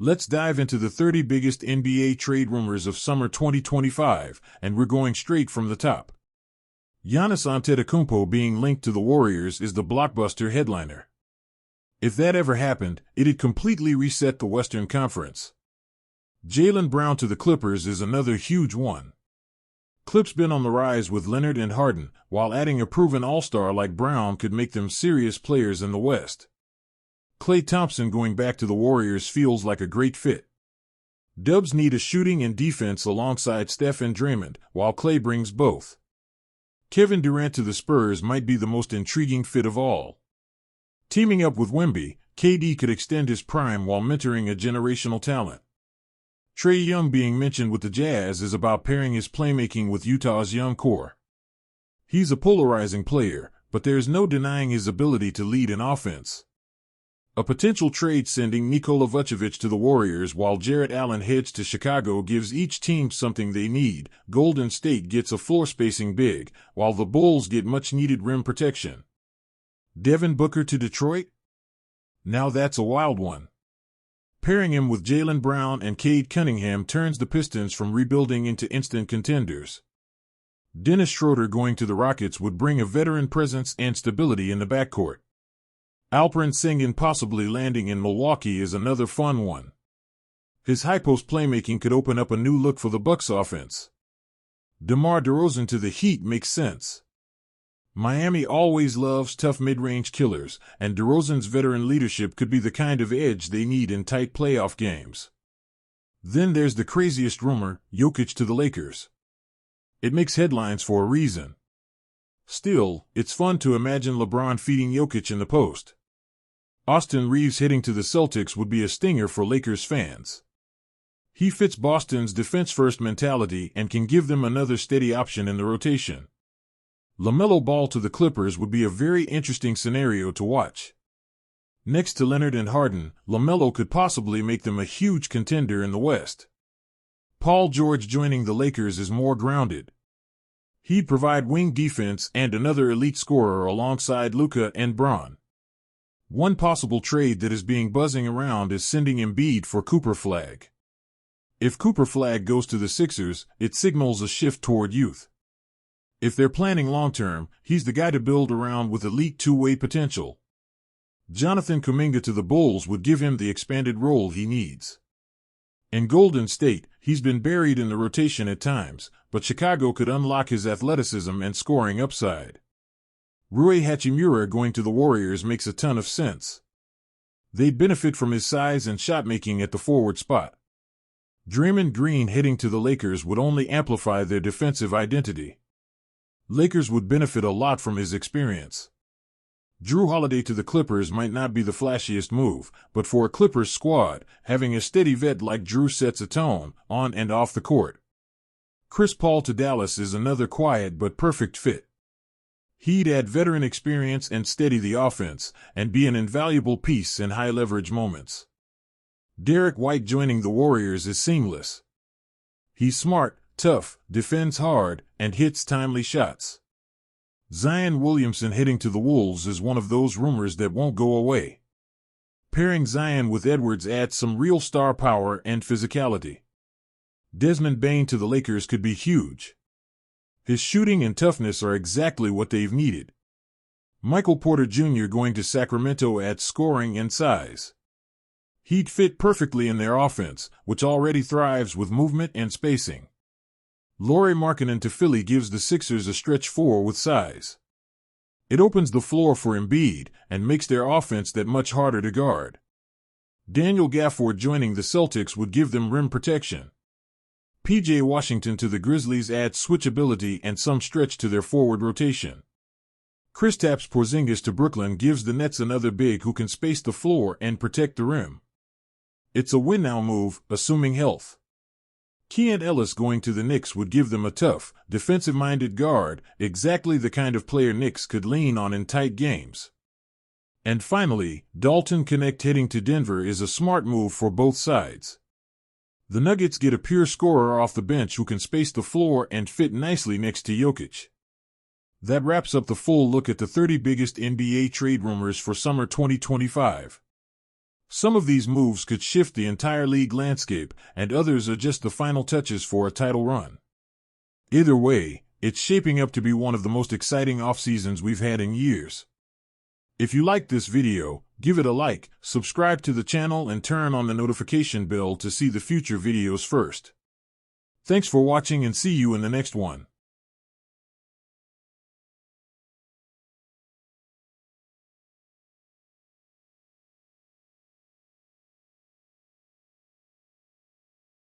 Let's dive into the 30 biggest NBA trade rumors of summer 2025, and we're going straight from the top. Giannis Antetokounmpo being linked to the Warriors is the Blockbuster headliner. If that ever happened, it'd completely reset the Western Conference. Jaylen Brown to the Clippers is another huge one. Clips been on the rise with Leonard and Harden, while adding a proven all-star like Brown could make them serious players in the West. Klay Thompson going back to the Warriors feels like a great fit. Dubs need a shooting and defense alongside Steph and Draymond, while Klay brings both. Kevin Durant to the Spurs might be the most intriguing fit of all. Teaming up with Wemby, KD could extend his prime while mentoring a generational talent. Trae Young being mentioned with the Jazz is about pairing his playmaking with Utah's young core. He's a polarizing player, but there's no denying his ability to lead an offense. A potential trade sending Nikola Vucevic to the Warriors while Jarrett Allen heads to Chicago gives each team something they need. Golden State gets a floor-spacing big, while the Bulls get much-needed rim protection. Devin Booker to Detroit? Now that's a wild one. Pairing him with Jaylen Brown and Cade Cunningham turns the Pistons from rebuilding into instant contenders. Dennis Schroeder going to the Rockets would bring a veteran presence and stability in the backcourt. Alperen Sengun possibly landing in Milwaukee is another fun one. His high-post playmaking could open up a new look for the Bucks offense. DeMar DeRozan to the Heat makes sense. Miami always loves tough mid-range killers, and DeRozan's veteran leadership could be the kind of edge they need in tight playoff games. Then there's the craziest rumor, Jokic to the Lakers. It makes headlines for a reason. Still, it's fun to imagine LeBron feeding Jokic in the post. Austin Reeves heading to the Celtics would be a stinger for Lakers fans. He fits Boston's defense-first mentality and can give them another steady option in the rotation. LaMelo Ball to the Clippers would be a very interesting scenario to watch. Next to Leonard and Harden, LaMelo could possibly make them a huge contender in the West. Paul George joining the Lakers is more grounded. He'd provide wing defense and another elite scorer alongside Luka and Bron. One possible trade that is being buzzing around is sending Embiid for Cooper Flag. If Cooper Flag goes to the Sixers, it signals a shift toward youth. If they're planning long-term, he's the guy to build around with elite two-way potential. Jonathan Kuminga to the Bulls would give him the expanded role he needs. In Golden State, he's been buried in the rotation at times, but Chicago could unlock his athleticism and scoring upside. Rui Hachimura going to the Warriors makes a ton of sense. They'd benefit from his size and shot-making at the forward spot. Draymond Green heading to the Lakers would only amplify their defensive identity. Lakers would benefit a lot from his experience. Jrue Holiday to the Clippers might not be the flashiest move, but for a Clippers squad, having a steady vet like Jrue sets a tone, on and off the court. Chris Paul to Dallas is another quiet but perfect fit. He'd add veteran experience and steady the offense, and be an invaluable piece in high-leverage moments. Derek White joining the Warriors is seamless. He's smart, tough, defends hard, and hits timely shots. Zion Williamson heading to the Wolves is one of those rumors that won't go away. Pairing Zion with Edwards adds some real star power and physicality. Desmond Bane to the Lakers could be huge. His shooting and toughness are exactly what they've needed. Michael Porter Jr. going to Sacramento adds scoring and size. He'd fit perfectly in their offense, which already thrives with movement and spacing. Lauri Markkanen to Philly gives the Sixers a stretch four with size. It opens the floor for Embiid and makes their offense that much harder to guard. Daniel Gafford joining the Celtics would give them rim protection. P.J. Washington to the Grizzlies adds switchability and some stretch to their forward rotation. Kristaps Porzingis to Brooklyn gives the Nets another big who can space the floor and protect the rim. It's a win-now move, assuming health. Keon Ellis going to the Knicks would give them a tough, defensive-minded guard, exactly the kind of player Knicks could lean on in tight games. And finally, Dalton Knecht heading to Denver is a smart move for both sides. The Nuggets get a pure scorer off the bench who can space the floor and fit nicely next to Jokic. That wraps up the full look at the 30 biggest NBA trade rumors for summer 2025. Some of these moves could shift the entire league landscape, and others are just the final touches for a title run. Either way, it's shaping up to be one of the most exciting off-seasons we've had in years. If you liked this video, give it a like, subscribe to the channel, and turn on the notification bell to see the future videos first. Thanks for watching and see you in the next one.